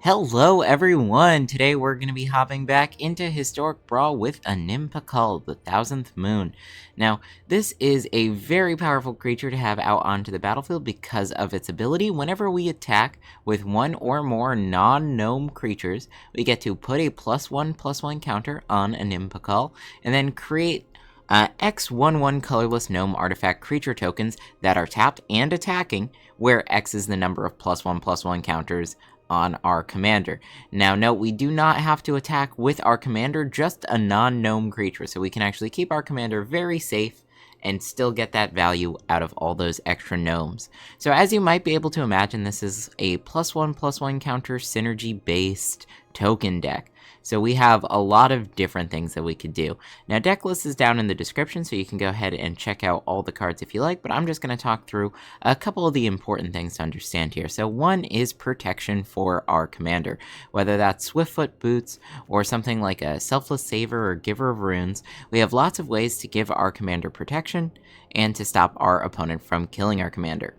Hello everyone! Today we're going to be hopping back into Historic Brawl with Anim Pakal, the 1000th Moon. Now, this is a very powerful creature to have out onto the battlefield because of its ability. Whenever we attack with one or more non-gnome creatures, we get to put a +1/+1 counter on Anim Pakal, and then create X11 colorless gnome artifact creature tokens that are tapped and attacking, where X is the number of +1/+1 counters on our commander. Now note, we do not have to attack with our commander, just a non-gnome creature, so we can actually keep our commander very safe and still get that value out of all those extra gnomes. So as you might be able to imagine, this is a +1/+1 counter synergy based token deck. So we have a lot of different things that we could do. Now, deck list is down in the description, so you can go ahead and check out all the cards if you like, but I'm just going to talk through a couple of the important things to understand here. So one is protection for our commander, whether that's Swiftfoot Boots or something like a Selfless Saver or Giver of Runes. We have lots of ways to give our commander protection and to stop our opponent from killing our commander.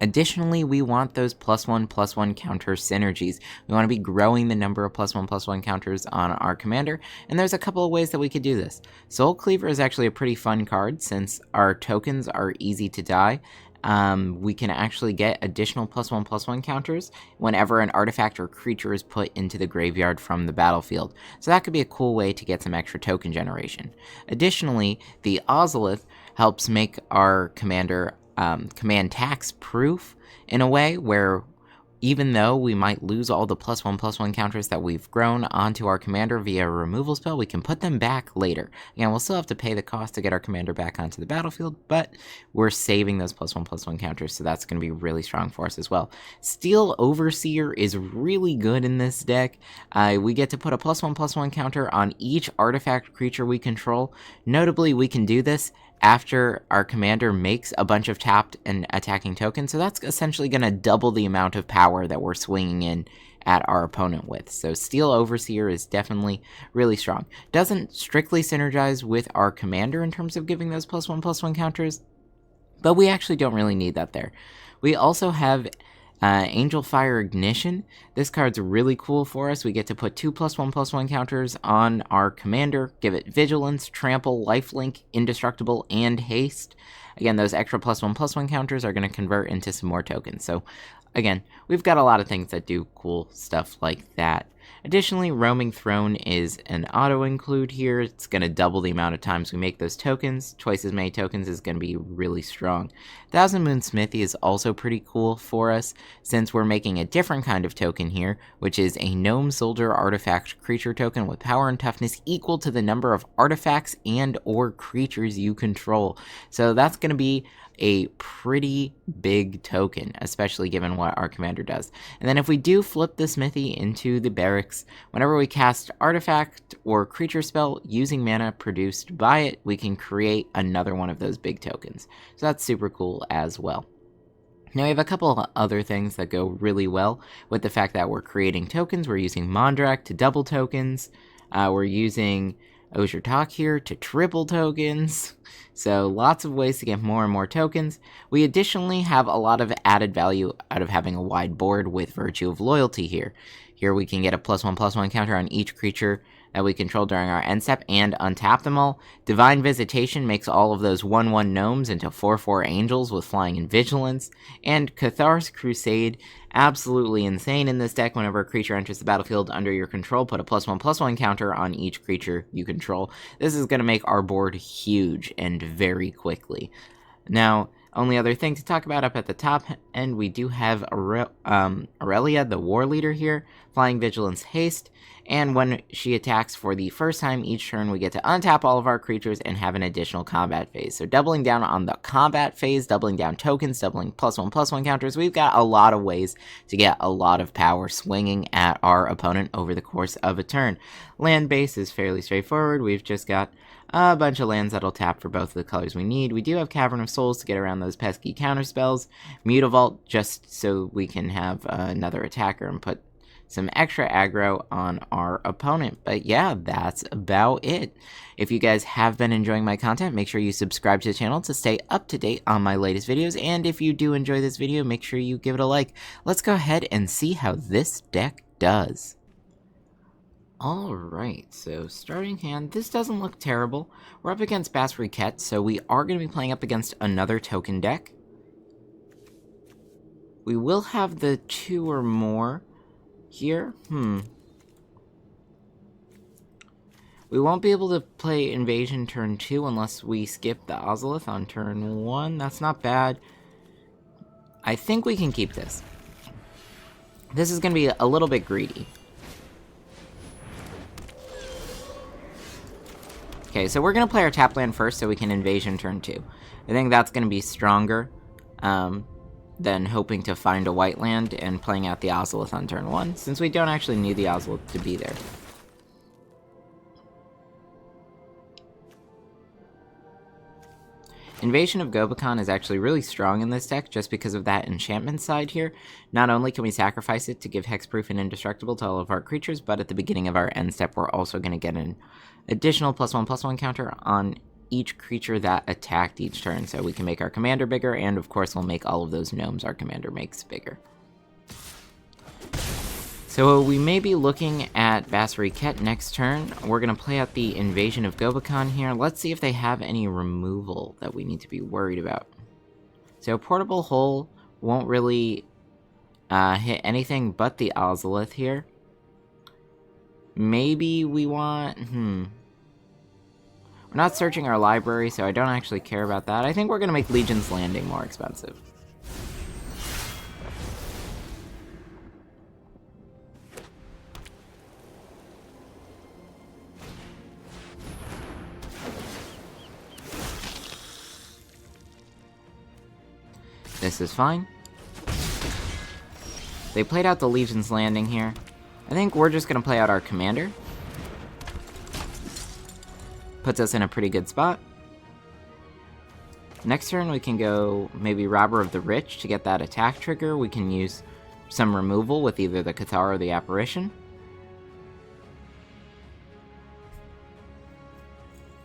Additionally, we want those +1/+1 counter synergies. We want to be growing the number of +1/+1 counters on our commander, and there's a couple of ways that we could do this. Soul Cleaver is actually a pretty fun card since our tokens are easy to die. We can actually get additional +1/+1 counters whenever an artifact or creature is put into the graveyard from the battlefield. So that could be a cool way to get some extra token generation. Additionally, the Ozolith helps make our commander command tax proof in a way where even though we might lose all the +1/+1 counters that we've grown onto our commander via a removal spell, we can put them back later. Again, we'll still have to pay the cost to get our commander back onto the battlefield, but we're saving those +1/+1 counters, so that's going to be really strong for us as well. Steel Overseer is really good in this deck. We get to put a +1/+1 counter on each artifact creature we control. Notably, we can do this after our commander makes a bunch of tapped and attacking tokens, so that's essentially going to double the amount of power that we're swinging in at our opponent with. So Steel Overseer is definitely really strong. Doesn't strictly synergize with our commander in terms of giving those +1/+1 counters, but we actually don't really need that there. We also have Angel Fire Ignition. This card's really cool for us. We get to put two +1/+1 counters on our commander, give it Vigilance, Trample, Lifelink, Indestructible, and Haste. Again, those extra +1/+1 counters are going to convert into some more tokens. So again, we've got a lot of things that do cool stuff like that. Additionally, Roaming Throne is an auto-include here. It's going to double the amount of times we make those tokens. Twice as many tokens is going to be really strong. Thousand Moon Smithy is also pretty cool for us, since we're making a different kind of token here, which is a Gnome Soldier artifact creature token with power and toughness equal to the number of artifacts and or creatures you control. So that's going to be a pretty big token, especially given what our commander does. And then if we do flip the smithy into the barracks, whenever we cast artifact or creature spell using mana produced by it, we can create another one of those big tokens. So that's super cool as well. Now we have a couple of other things that go really well with the fact that we're creating tokens. We're using Mondrak to double tokens. We're using Osier Talk here to triple tokens. So lots of ways to get more and more tokens. We additionally have a lot of added value out of having a wide board with Virtue of Loyalty here. Here we can get a +1/+1 counter on each creature that we control during our end step and untap them all. Divine Visitation makes all of those 1/1 gnomes into 4/4 angels with flying and vigilance. And Cathar's Crusade, absolutely insane in this deck. Whenever a creature enters the battlefield under your control, put a +1/+1 counter on each creature you control. This is going to make our board huge and very quickly. Now, only other thing to talk about up at the top end, we do have Aurelia, the War Leader here, Flying Vigilance Haste, and when she attacks for the first time each turn, we get to untap all of our creatures and have an additional combat phase. So doubling down on the combat phase, doubling down tokens, doubling +1/+1 counters, we've got a lot of ways to get a lot of power swinging at our opponent over the course of a turn. Land base is fairly straightforward. We've just got a bunch of lands that'll tap for both of the colors we need. We do have Cavern of Souls to get around those pesky counter spells. Mutavault just so we can have another attacker and put some extra aggro on our opponent. But yeah, that's about it. If you guys have been enjoying my content, make sure you subscribe to the channel to stay up to date on my latest videos. And if you do enjoy this video, make sure you give it a like. Let's go ahead and see how this deck does. Alright, so starting hand, this doesn't look terrible. We're up against Basriquette, so we are going to be playing up against another token deck. We will have the 2 or more here. We won't be able to play Invasion turn 2 unless we skip the Ozolith on turn 1. That's not bad. I think we can keep this. This is going to be a little bit greedy. Okay, so we're going to play our tap land first so we can Invasion turn 2. I think that's going to be stronger than hoping to find a white land and playing out the Ozolith on turn 1, since we don't actually need the Ozolith to be there. Invasion of Gobekhan is actually really strong in this deck just because of that enchantment side here. Not only can we sacrifice it to give hexproof and indestructible to all of our creatures, but at the beginning of our end step we're also going to get an additional +1/+1 counter on each creature that attacked each turn, so we can make our commander bigger, and of course we'll make all of those gnomes our commander makes bigger. So we may be looking at Basriquette next turn. We're going to play out the Invasion of Gobekhan here. Let's see if they have any removal that we need to be worried about. So Portable Hole won't really hit anything but the Ozolith here. Maybe we want... We're not searching our library, so I don't actually care about that. I think we're going to make Legion's Landing more expensive. This is fine. They played out the Legion's Landing here. I think we're just going to play out our commander. Puts us in a pretty good spot. Next turn we can go maybe Robber of the Rich to get that attack trigger. We can use some removal with either the Cathar or the Apparition.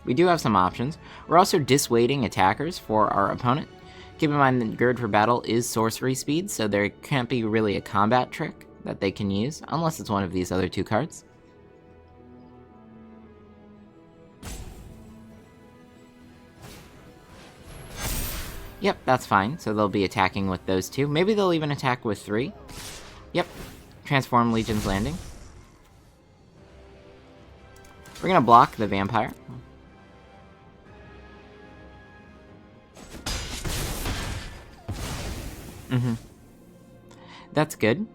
We do have some options. We're also dissuading attackers for our opponent. Keep in mind that Gird for Battle is sorcery speed, so there can't be really a combat trick that they can use, unless it's one of these other 2 cards. Yep, that's fine, so they'll be attacking with those 2. Maybe they'll even attack with 3. Yep, transform Legion's Landing. We're gonna block the Vampire. That's good.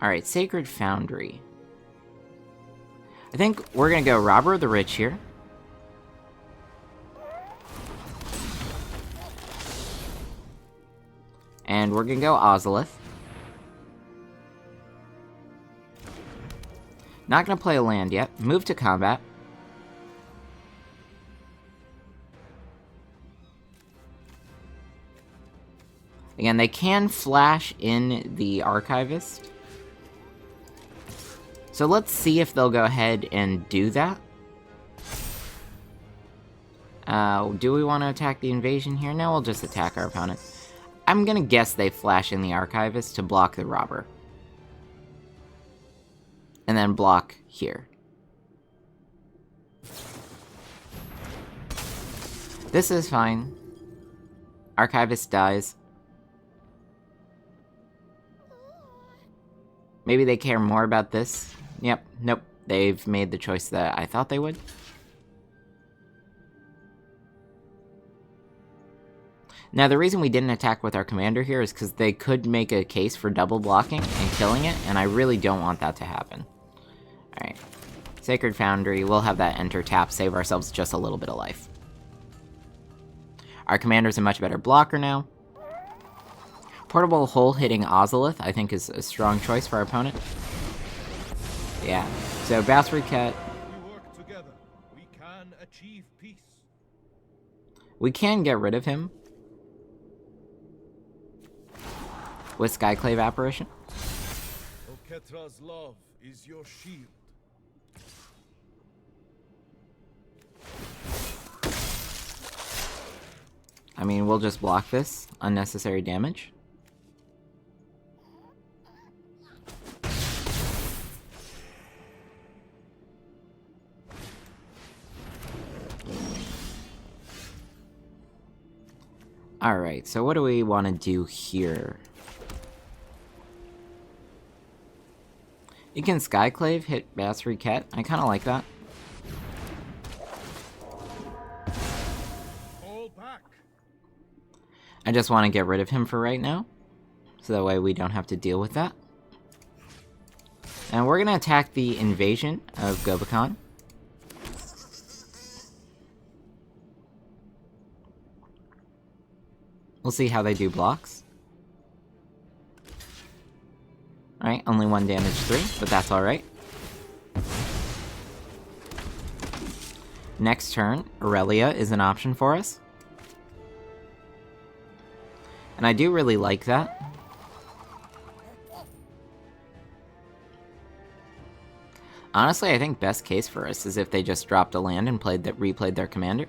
Alright, Sacred Foundry. I think we're gonna go Robber of the Rich here. And we're gonna go Ozolith. Not gonna play a land yet. Move to combat. Again, they can flash in the Archivist. So let's see if they'll go ahead and do that. Do we want to attack the Invasion here? No, we'll just attack our opponent. I'm gonna guess they flash in the Archivist to block the Robber. And then block here. This is fine. Archivist dies. Maybe they care more about this. Yep, nope. They've made the choice that I thought they would. Now, the reason we didn't attack with our commander here is because they could make a case for double blocking and killing it, and I really don't want that to happen. Alright. Sacred Foundry, we'll have that enter tap, save ourselves just a little bit of life. Our commander's a much better blocker now. Portable Hole hitting Ozolith, I think, is a strong choice for our opponent. Yeah. So, Basriquette. We work together. We can achieve peace. We can get rid of him. with Skyclave Apparition. Oketra's love is your shield. I mean, we'll just block this unnecessary damage. Alright, so what do we want to do here? You can Skyclave, hit Basri Ket. I kind of like that. Fall back. I just want to get rid of him for right now, so that way we don't have to deal with that. And we're going to attack the invasion of Gobakhan. We'll see how they do blocks. Alright, only 1 damage 3, but that's alright. Next turn, Aurelia is an option for us. And I do really like that. Honestly, I think best case for us is if they just dropped a land and replayed their commander.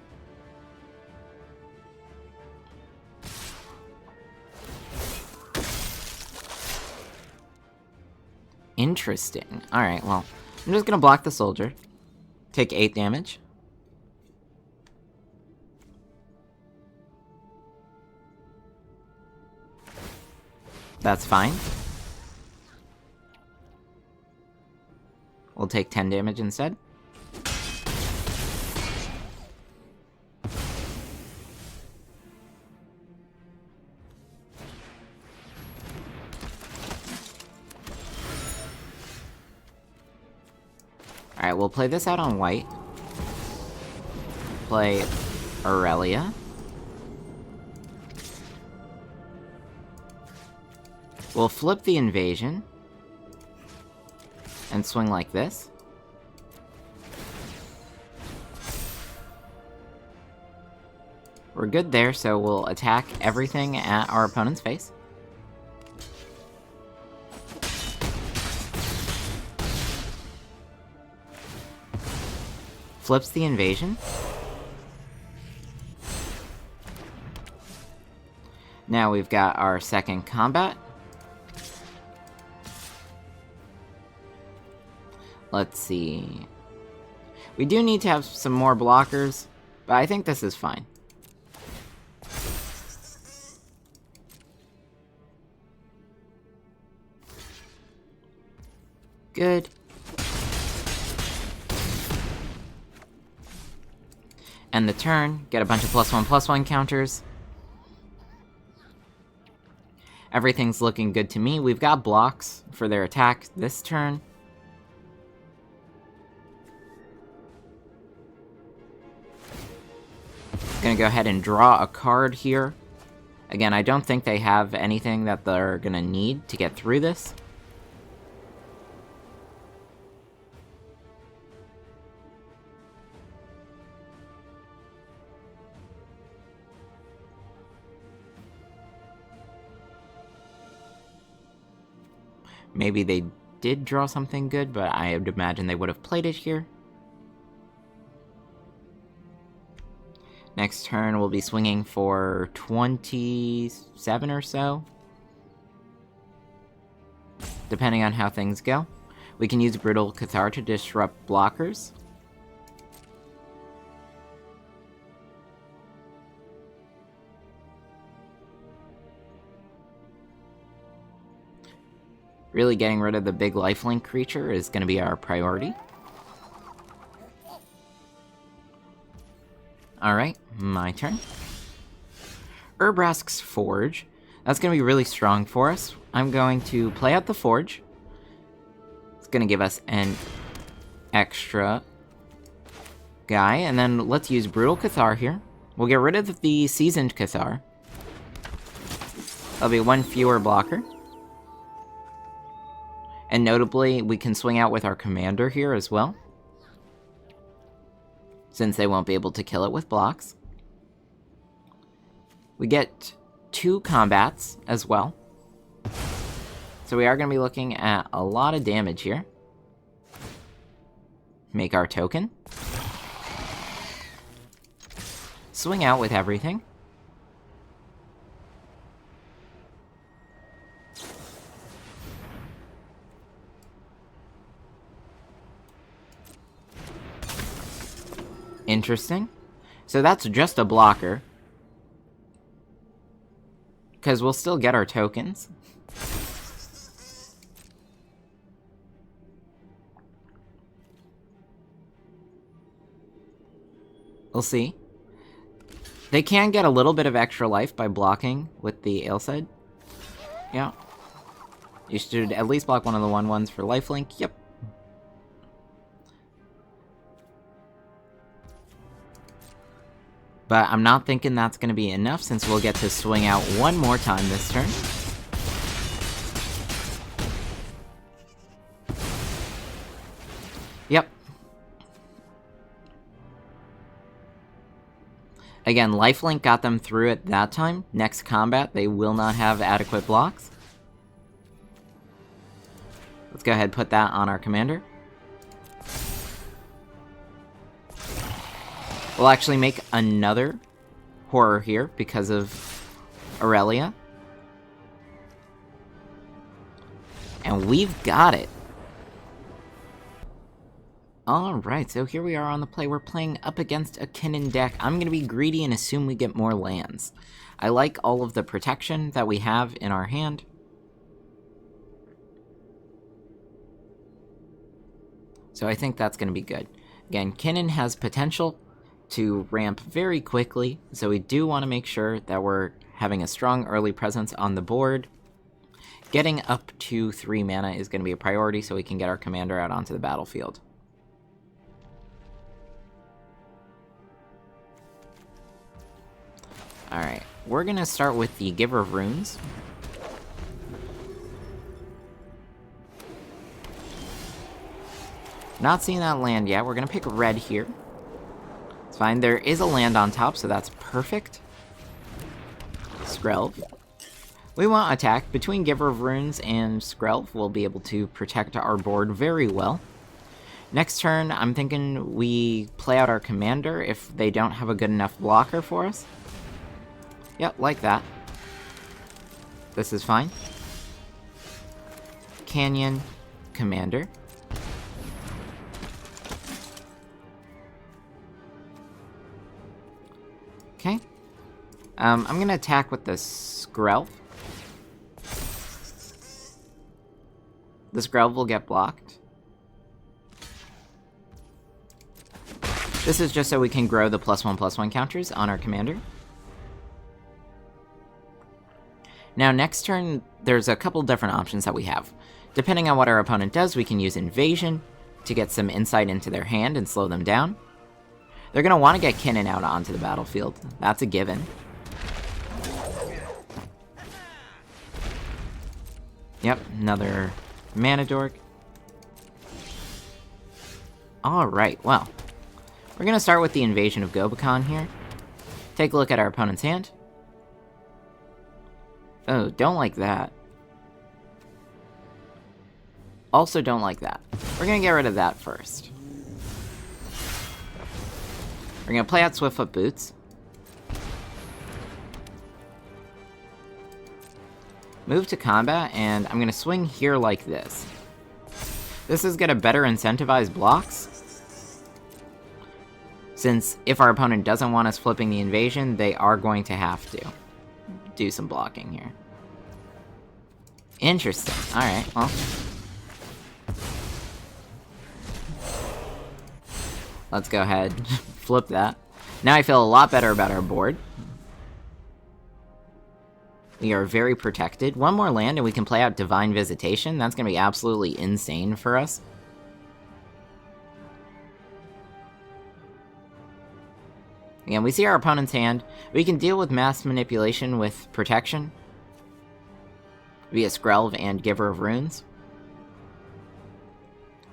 Interesting. Alright, well, I'm just gonna block the soldier. Take 8 damage. That's fine. We'll take 10 damage instead. Alright, we'll play this out on white. Play Aurelia. We'll flip the invasion. And swing like this. We're good there, so we'll attack everything at our opponent's face. Flips the invasion. Now we've got our second combat. Let's see. We do need to have some more blockers, but I think this is fine. Good. End the turn, get a bunch of +1/+1 counters. Everything's looking good to me. We've got blocks for their attack this turn. Gonna go ahead and draw a card here. Again, I don't think they have anything that they're gonna need to get through this. Maybe they did draw something good, but I would imagine they would have played it here. Next turn, we'll be swinging for 27 or so. Depending on how things go. We can use Brutal Cathar to disrupt blockers. Really getting rid of the big lifelink creature is going to be our priority. Alright, my turn. Urbrask's Forge. That's going to be really strong for us. I'm going to play out the Forge. It's going to give us an extra guy, and then let's use Brutal Cathar here. We'll get rid of the Seasoned Cathar. That'll be 1 fewer blocker. And notably, we can swing out with our commander here as well, since they won't be able to kill it with blocks. We get 2 combats as well. So we are going to be looking at a lot of damage here. Make our token. Swing out with everything. Interesting. So that's just a blocker. Because we'll still get our tokens. We'll see. They can get a little bit of extra life by blocking with the Ailside. Yeah. You should at least block one of the 1/1s for lifelink. Yep. But I'm not thinking that's going to be enough, since we'll get to swing out one more time this turn. Yep. Again, lifelink got them through it that time. Next combat, they will not have adequate blocks. Let's go ahead and put that on our commander. We'll actually make another horror here because of Aurelia. And we've got it. Alright, so here we are on the play. We're playing up against a Kinnan deck. I'm going to be greedy and assume we get more lands. I like all of the protection that we have in our hand. So I think that's going to be good. Again, Kinnan has potential to ramp very quickly, so we do want to make sure that we're having a strong early presence on the board. Getting up to 3 mana is going to be a priority so we can get our commander out onto the battlefield. Alright, we're going to start with the Giver of Runes. Not seeing that land yet. We're going to pick red here. It's fine. There is a land on top, so that's perfect. Skrelv. We want attack. Between Giver of Runes and Skrelv, we'll be able to protect our board very well. Next turn, I'm thinking we play out our commander if they don't have a good enough blocker for us. Yep, like that. This is fine. Canyon, commander. Okay. I'm gonna attack with the Skrelv. The Skrelv will get blocked. This is just so we can grow the +1/+1 counters on our commander. Now, next turn, there's a couple different options that we have. Depending on what our opponent does, we can use Invasion to get some insight into their hand and slow them down. They're going to want to get Kinnan out onto the battlefield. That's a given. Yep, another Mana Dork. Alright, well. We're going to start with the Invasion of Gobekon here. Take a look at our opponent's hand. Oh, don't like that. Also don't like that. We're going to get rid of that first. We're going to play out Swiftfoot Boots. Move to combat, and I'm going to swing here like this. This is going to better incentivize blocks. Since if our opponent doesn't want us flipping the invasion, they are going to have to do some blocking here. Interesting. Alright, well. Let's go ahead, flip that. Now I feel a lot better about our board. We are very protected. One more land and we can play out Divine Visitation. That's going to be absolutely insane for us. Again, we see our opponent's hand. We can deal with mass manipulation with protection via Skrelv and Giver of Runes.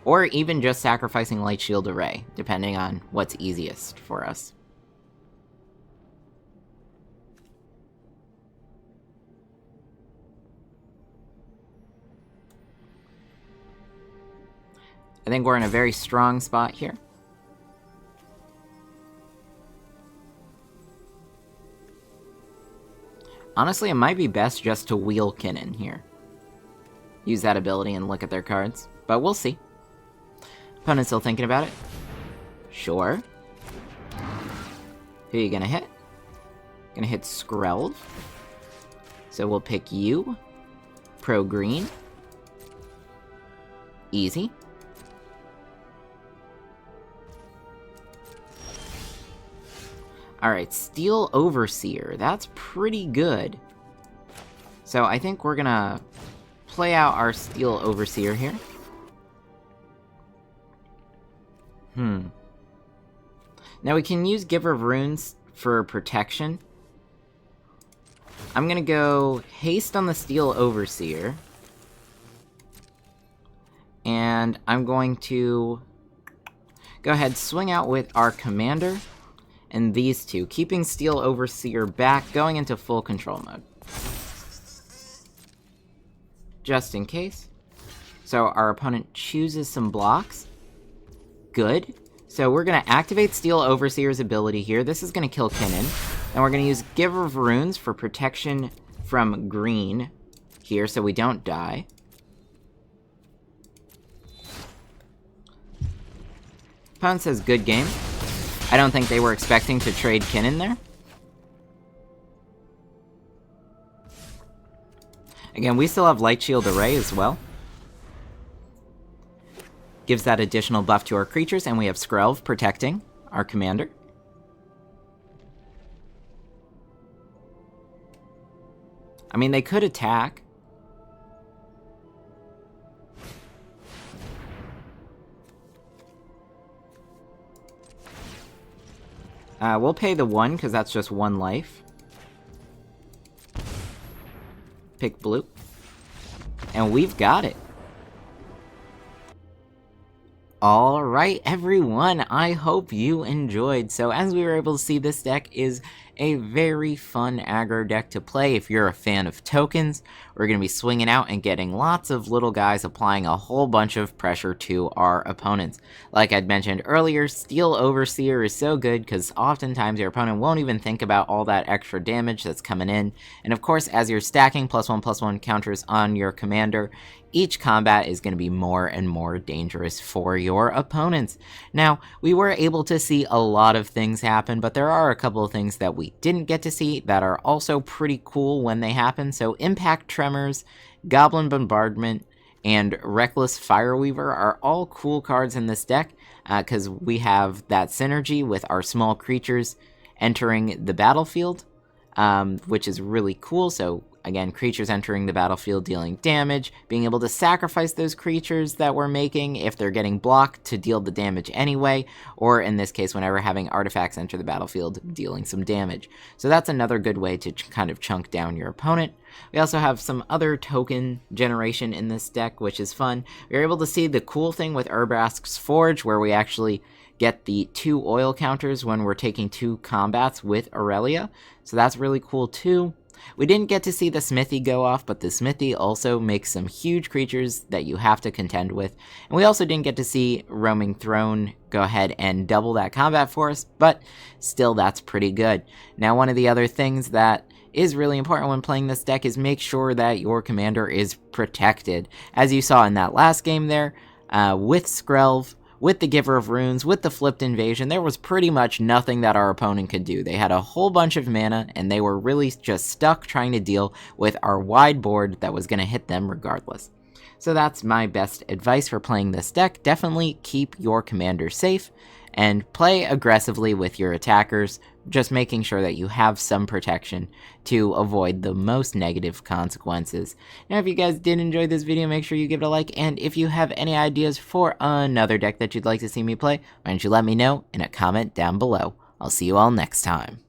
Or even just sacrificing Light Shield Array, depending on what's easiest for us. I think we're in a very strong spot here. Honestly, it might be best just to wheel Kinnan here. Use that ability and look at their cards. But we'll see. Opponent's still thinking about it. Sure. Who are you gonna hit? Gonna hit Skrelv. So we'll pick you. Pro green. Easy. Alright, Steel Overseer. That's pretty good. So I think we're gonna play out our Steel Overseer here. Now we can use Giver of Runes for protection. I'm gonna go Haste on the Steel Overseer. And I'm going to go ahead, swing out with our Commander and these two, keeping Steel Overseer back, going into full control mode. Just in case. So our opponent chooses some blocks. Good. So we're going to activate Steel Overseer's ability here. This is going to kill Kinnan. And we're going to use Giver of Runes for protection from green here so we don't die. Opponent says good game. I don't think they were expecting to trade Kinnan there. Again, we still have Light Shield Array as well. Gives that additional buff to our creatures, and we have Skrelv protecting our commander. I mean, they could attack. We'll pay the 1, because that's just 1 life. Pick blue. And we've got it. Alright everyone, I hope you enjoyed. So as we were able to see, this deck is a very fun aggro deck to play if you're a fan of tokens. We're going to be swinging out and getting lots of little guys applying a whole bunch of pressure to our opponents. Like I'd mentioned earlier, Steel Overseer is so good because oftentimes your opponent won't even think about all that extra damage that's coming in. And of course, as you're stacking +1/+1 counters on your commander, each combat is going to be more and more dangerous for your opponents. Now, we were able to see a lot of things happen, but there are a couple of things that we didn't get to see that are also pretty cool when they happen. So Impact Tremors, Goblin Bombardment, and Reckless Fireweaver are all cool cards in this deck because we have that synergy with our small creatures entering the battlefield, which is really cool. So again, creatures entering the battlefield dealing damage, being able to sacrifice those creatures that we're making if they're getting blocked to deal the damage anyway, or in this case, whenever having artifacts enter the battlefield, dealing some damage. So that's another good way to kind of chunk down your opponent. We also have some other token generation in this deck, which is fun. We're able to see the cool thing with Urbrask's Forge, where we actually get the 2 oil counters when we're taking 2 combats with Aurelia. So that's really cool too. We didn't get to see the Smithy go off, but the Smithy also makes some huge creatures that you have to contend with. And we also didn't get to see Roaming Throne go ahead and double that combat force, but still that's pretty good. Now, one of the other things that is really important when playing this deck is make sure that your commander is protected. As you saw in that last game there, with Skrelv, with the Giver of Runes, with the Flipped Invasion, there was pretty much nothing that our opponent could do. They had a whole bunch of mana, and they were really just stuck trying to deal with our wide board that was going to hit them regardless. So that's my best advice for playing this deck. Definitely keep your commander safe, and play aggressively with your attackers, just making sure that you have some protection to avoid the most negative consequences. Now, if you guys did enjoy this video, make sure you give it a like, and if you have any ideas for another deck that you'd like to see me play, why don't you let me know in a comment down below. I'll see you all next time.